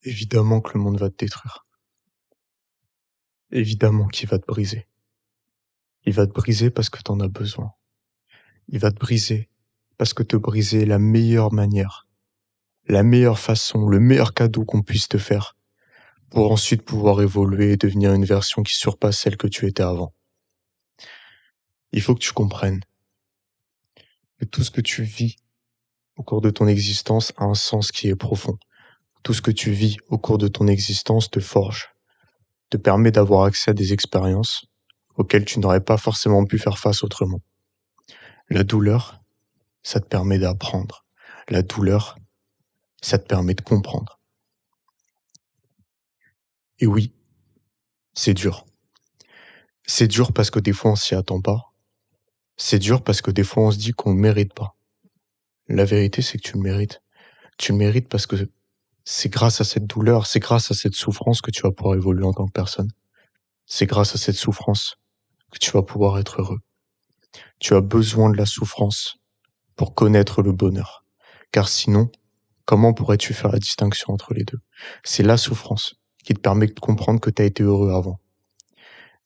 Évidemment que le monde va te détruire. Évidemment qu'il va te briser. Il va te briser parce que t'en as besoin. Il va te briser parce que te briser est la meilleure manière, la meilleure façon, le meilleur cadeau qu'on puisse te faire pour ensuite pouvoir évoluer et devenir une version qui surpasse celle que tu étais avant. Il faut que tu comprennes que tout ce que tu vis au cours de ton existence a un sens qui est profond. Tout ce que tu vis au cours de ton existence te forge, te permet d'avoir accès à des expériences auxquelles tu n'aurais pas forcément pu faire face autrement. La douleur, ça te permet d'apprendre. La douleur, ça te permet de comprendre. Et oui, c'est dur. C'est dur parce que des fois on s'y attend pas. C'est dur parce que des fois on se dit qu'on ne mérite pas. La vérité, c'est que tu le mérites. Tu le mérites parce que c'est grâce à cette douleur, c'est grâce à cette souffrance que tu vas pouvoir évoluer en tant que personne. C'est grâce à cette souffrance que tu vas pouvoir être heureux. Tu as besoin de la souffrance pour connaître le bonheur. Car sinon, comment pourrais-tu faire la distinction entre les deux? C'est la souffrance qui te permet de comprendre que tu as été heureux avant.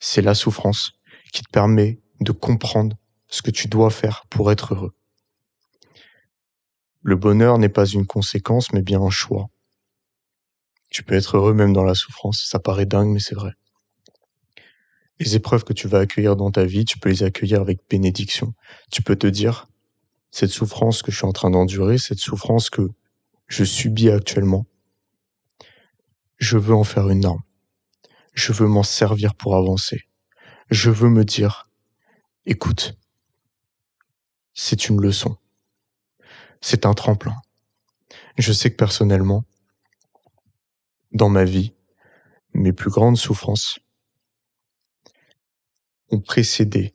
C'est la souffrance qui te permet de comprendre ce que tu dois faire pour être heureux. Le bonheur n'est pas une conséquence, mais bien un choix. Tu peux être heureux même dans la souffrance. Ça paraît dingue, mais c'est vrai. Les épreuves que tu vas accueillir dans ta vie, tu peux les accueillir avec bénédiction. Tu peux te dire, cette souffrance que je suis en train d'endurer, cette souffrance que je subis actuellement, je veux en faire une arme. Je veux m'en servir pour avancer. Je veux me dire, écoute, c'est une leçon. C'est un tremplin. Je sais que personnellement, dans ma vie, mes plus grandes souffrances ont précédé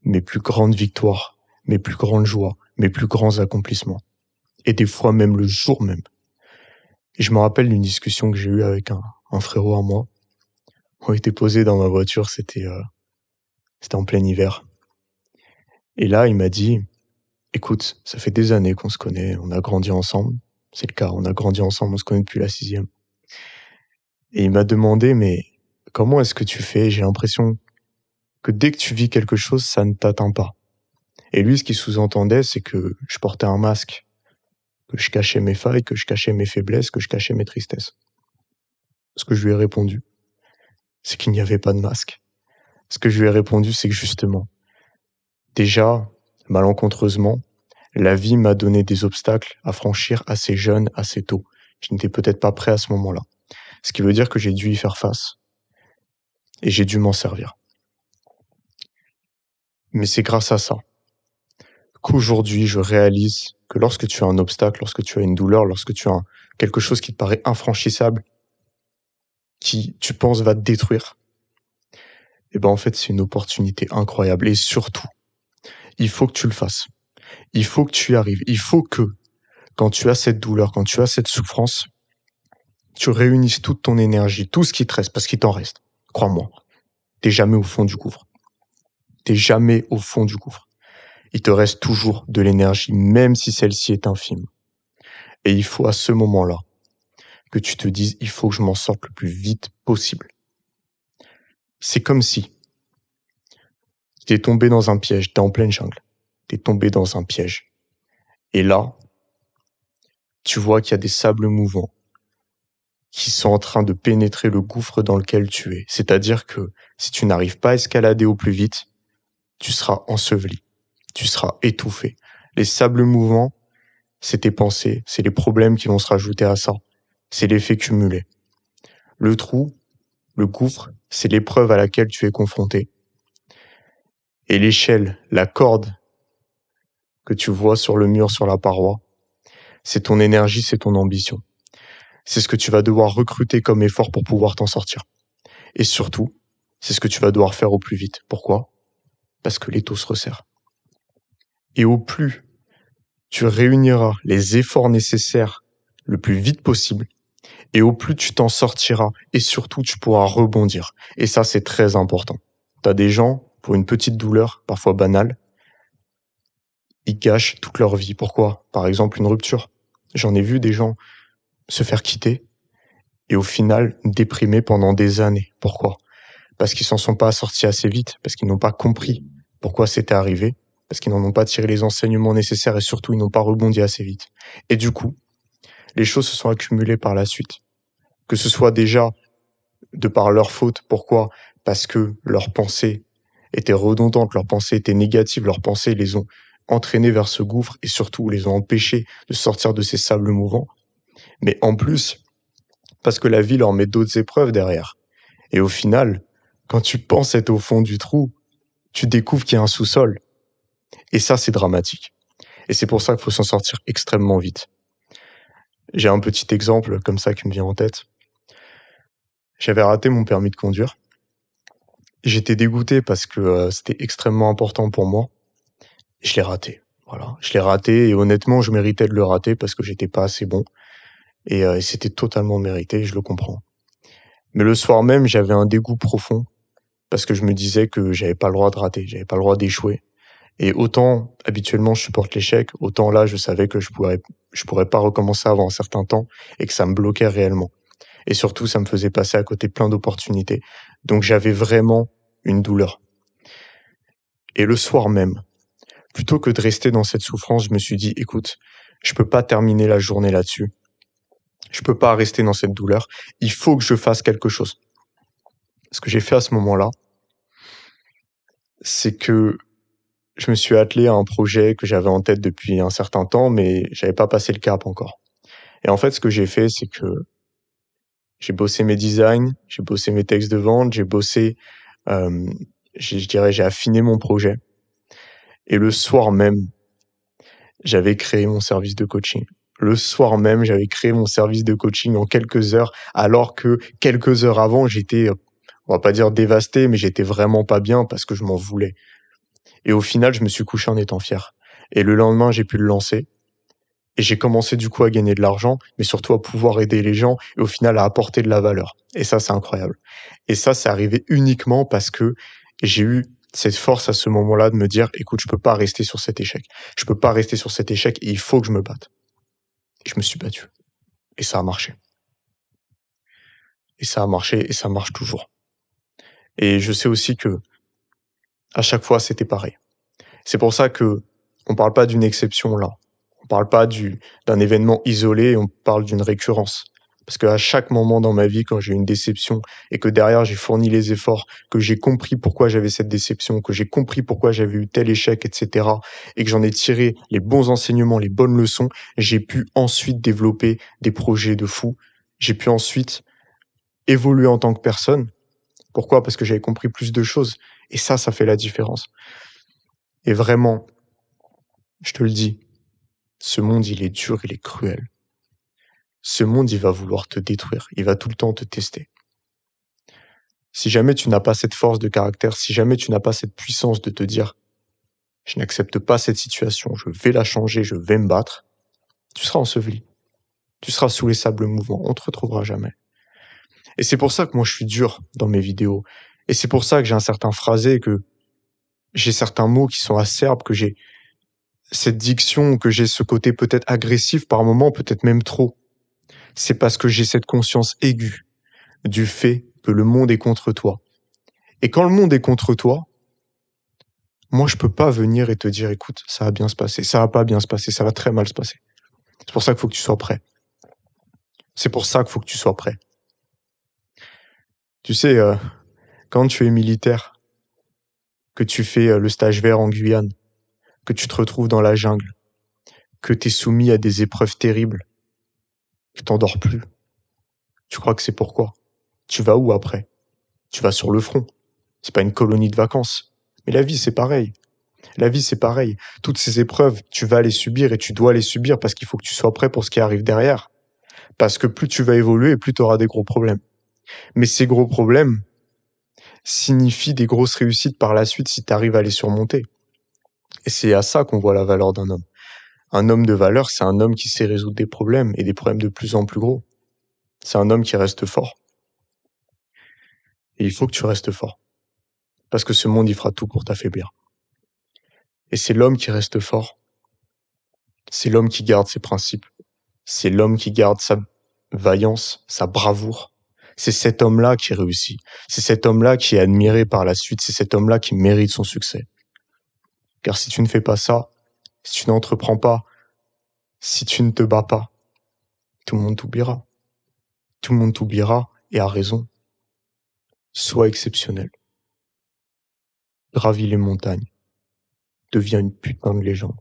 mes plus grandes victoires, mes plus grandes joies, mes plus grands accomplissements. Et des fois même le jour même. Et je me rappelle d'une discussion que j'ai eue avec un frérot à moi. On était posé dans ma voiture, c'était en plein hiver. Et là, il m'a dit, écoute, ça fait des années qu'on se connaît, on a grandi ensemble. C'est le cas, on a grandi ensemble, on se connaît depuis la 6e. Et il m'a demandé, mais comment est-ce que tu fais? J'ai l'impression que dès que tu vis quelque chose, ça ne t'atteint pas. Et lui, ce qu'il sous-entendait, c'est que je portais un masque, que je cachais mes failles, que je cachais mes faiblesses, que je cachais mes tristesses. Ce que je lui ai répondu, c'est qu'il n'y avait pas de masque. Ce que je lui ai répondu, c'est que justement, déjà, malencontreusement, la vie m'a donné des obstacles à franchir assez jeune, assez tôt. Je n'étais peut-être pas prêt à ce moment-là. Ce qui veut dire que j'ai dû y faire face. Et j'ai dû m'en servir. Mais c'est grâce à ça qu'aujourd'hui, je réalise que lorsque tu as un obstacle, lorsque tu as une douleur, lorsque tu as quelque chose qui te paraît infranchissable, qui, tu penses, va te détruire, eh ben, en fait, c'est une opportunité incroyable. Et surtout, il faut que tu le fasses. Il faut que tu y arrives. Il faut que, quand tu as cette douleur, quand tu as cette souffrance, tu réunisses toute ton énergie, tout ce qui te reste, parce qu'il t'en reste. Crois-moi. T'es jamais au fond du gouffre. T'es jamais au fond du gouffre. Il te reste toujours de l'énergie, même si celle-ci est infime. Et il faut à ce moment-là que tu te dises, il faut que je m'en sorte le plus vite possible. C'est comme si t'es tombé dans un piège, t'es en pleine jungle, t'es tombé dans un piège. Et là, tu vois qu'il y a des sables mouvants qui sont en train de pénétrer le gouffre dans lequel tu es. C'est-à-dire que si tu n'arrives pas à escalader au plus vite, tu seras enseveli, tu seras étouffé. Les sables mouvants, c'est tes pensées, c'est les problèmes qui vont se rajouter à ça, c'est l'effet cumulé. Le trou, le gouffre, c'est l'épreuve à laquelle tu es confronté. Et l'échelle, la corde que tu vois sur le mur, sur la paroi, c'est ton énergie, c'est ton ambition. C'est ce que tu vas devoir recruter comme effort pour pouvoir t'en sortir. Et surtout, c'est ce que tu vas devoir faire au plus vite. Pourquoi? Parce que l'étau se resserre. Et au plus tu réuniras les efforts nécessaires le plus vite possible, et au plus tu t'en sortiras, et surtout tu pourras rebondir. Et ça, c'est très important. T'as des gens, pour une petite douleur, parfois banale, ils gâchent toute leur vie. Pourquoi? Par exemple, une rupture. J'en ai vu des gens se faire quitter et au final déprimer pendant des années. Pourquoi? Parce qu'ils s'en sont pas sortis assez vite, parce qu'ils n'ont pas compris pourquoi c'était arrivé, parce qu'ils n'en ont pas tiré les enseignements nécessaires et surtout ils n'ont pas rebondi assez vite. Et du coup, les choses se sont accumulées par la suite. Que ce soit déjà de par leur faute. Pourquoi? Parce que leurs pensées étaient redondantes, leurs pensées étaient négatives, leurs pensées les ont entraînés vers ce gouffre et surtout les ont empêchés de sortir de ces sables mouvants. Mais en plus, parce que la vie leur met d'autres épreuves derrière. Et au final, quand tu penses être au fond du trou, tu découvres qu'il y a un sous-sol. Et ça, c'est dramatique. Et c'est pour ça qu'il faut s'en sortir extrêmement vite. J'ai un petit exemple comme ça qui me vient en tête. J'avais raté mon permis de conduire. J'étais dégoûté parce que c'était extrêmement important pour moi. Je l'ai raté. Voilà, je l'ai raté et honnêtement, je méritais de le rater parce que j'étais pas assez bon et c'était totalement mérité, je le comprends. Mais le soir même, j'avais un dégoût profond parce que je me disais que j'avais pas le droit de rater, j'avais pas le droit d'échouer. Et autant habituellement je supporte l'échec, autant là je savais que je pourrais pas recommencer avant un certain temps et que ça me bloquait réellement. Et surtout, ça me faisait passer à côté plein d'opportunités. Donc j'avais vraiment une douleur. Et le soir même, plutôt que de rester dans cette souffrance, je me suis dit, écoute, je peux pas terminer la journée là-dessus. Je peux pas rester dans cette douleur. Il faut que je fasse quelque chose. Ce que j'ai fait à ce moment-là, c'est que je me suis attelé à un projet que j'avais en tête depuis un certain temps, mais j'avais pas passé le cap encore. Et en fait, ce que j'ai fait, c'est que j'ai bossé mes designs, j'ai bossé mes textes de vente, j'ai bossé, euh, je dirais, j'ai affiné mon projet. Et le soir même, j'avais créé mon service de coaching. Le soir même, j'avais créé mon service de coaching en quelques heures, alors que quelques heures avant, j'étais, on va pas dire dévasté, mais j'étais vraiment pas bien parce que je m'en voulais. Et au final, je me suis couché en étant fier. Et le lendemain, j'ai pu le lancer. Et j'ai commencé du coup à gagner de l'argent, mais surtout à pouvoir aider les gens et au final à apporter de la valeur. Et ça, c'est incroyable. Et ça, c'est arrivé uniquement parce que j'ai eu cette force à ce moment-là de me dire, écoute, je peux pas rester sur cet échec. Je peux pas rester sur cet échec et il faut que je me batte. Et je me suis battu. Et ça a marché. Et ça a marché et ça marche toujours. Et je sais aussi que à chaque fois, c'était pareil. C'est pour ça que on parle pas d'une exception là. On parle pas d'un événement isolé, on parle d'une récurrence. Parce qu'à chaque moment dans ma vie, quand j'ai eu une déception et que derrière j'ai fourni les efforts, que j'ai compris pourquoi j'avais cette déception, que j'ai compris pourquoi j'avais eu tel échec, etc., et que j'en ai tiré les bons enseignements, les bonnes leçons, j'ai pu ensuite développer des projets de fou. J'ai pu ensuite évoluer en tant que personne. Pourquoi? Parce que j'avais compris plus de choses. Et ça fait la différence. Et vraiment, je te le dis, ce monde, il est dur, il est cruel. Ce monde, il va vouloir te détruire. Il va tout le temps te tester. Si jamais tu n'as pas cette force de caractère, si jamais tu n'as pas cette puissance de te dire, je n'accepte pas cette situation, je vais la changer, je vais me battre, tu seras enseveli. Tu seras sous les sables mouvants. On te retrouvera jamais. Et c'est pour ça que moi, je suis dur dans mes vidéos. Et c'est pour ça que j'ai un certain phrasé, que j'ai certains mots qui sont acerbes, que j'ai cette diction, que j'ai ce côté peut-être agressif par moment, peut-être même trop. C'est parce que j'ai cette conscience aiguë du fait que le monde est contre toi. Et quand le monde est contre toi, moi, je peux pas venir et te dire, écoute, ça va bien se passer, ça va pas bien se passer, ça va très mal se passer. C'est pour ça qu'il faut que tu sois prêt. C'est pour ça qu'il faut que tu sois prêt. Tu sais, quand tu es militaire, que tu fais le stage vert en Guyane, que tu te retrouves dans la jungle, que tu es soumis à des épreuves terribles, tu t'endors plus. Tu crois que c'est pourquoi? Tu vas où après? Tu vas sur le front. C'est pas une colonie de vacances. Mais la vie, c'est pareil. La vie, c'est pareil. Toutes ces épreuves, tu vas les subir et tu dois les subir parce qu'il faut que tu sois prêt pour ce qui arrive derrière. Parce que plus tu vas évoluer, plus tu auras des gros problèmes. Mais ces gros problèmes signifient des grosses réussites par la suite si tu arrives à les surmonter. Et c'est à ça qu'on voit la valeur d'un homme. Un homme de valeur, c'est un homme qui sait résoudre des problèmes et des problèmes de plus en plus gros. C'est un homme qui reste fort. Et il faut que tu restes fort. Parce que ce monde, il fera tout pour t'affaiblir. Et c'est l'homme qui reste fort. C'est l'homme qui garde ses principes. C'est l'homme qui garde vaillance, sa bravoure. C'est cet homme-là qui réussit. C'est cet homme-là qui est admiré par la suite. C'est cet homme-là qui mérite son succès. Car si tu ne fais pas ça, si tu n'entreprends pas, si tu ne te bats pas, tout le monde t'oubliera. Tout le monde t'oubliera et a raison. Sois exceptionnel. Gravis les montagnes. Deviens une putain de légende.